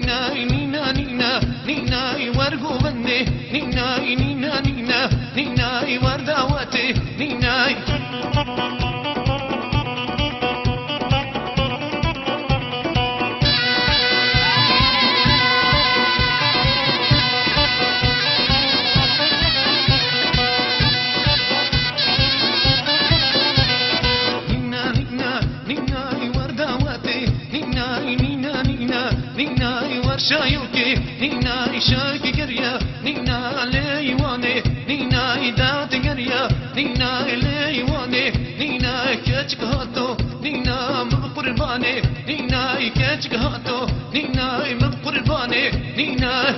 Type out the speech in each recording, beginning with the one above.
نيناي نينا نينا نيناي ورقو بني نيناي نينا نينا نيناي ورداوتي نيناي نيناي ورشايوكي نيناي شاكي قريا نينا ليواني نيناي داتي قريا نيناي ليواني نيناي كاتشك هاتو نينا مبقرباني نيناي كاتشك هاتو نيناي مبقرباني نيناي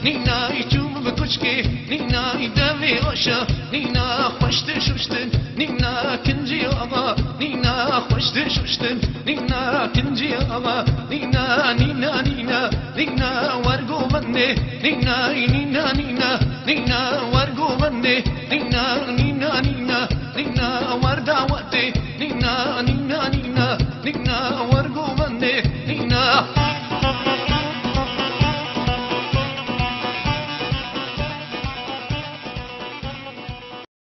نيناي چوم بكوشكي نيناي دمي غشا نينا خوشت شوشتن نينا كنجي أما نينا خوشت شوشتن نينا كنجي أما نينا نينا نينا نينا ورقو مني نيناي نينا نينا نينا ورقو مني نينا نينا نينا نينا وردا وقتي نينا نينا نينا نينا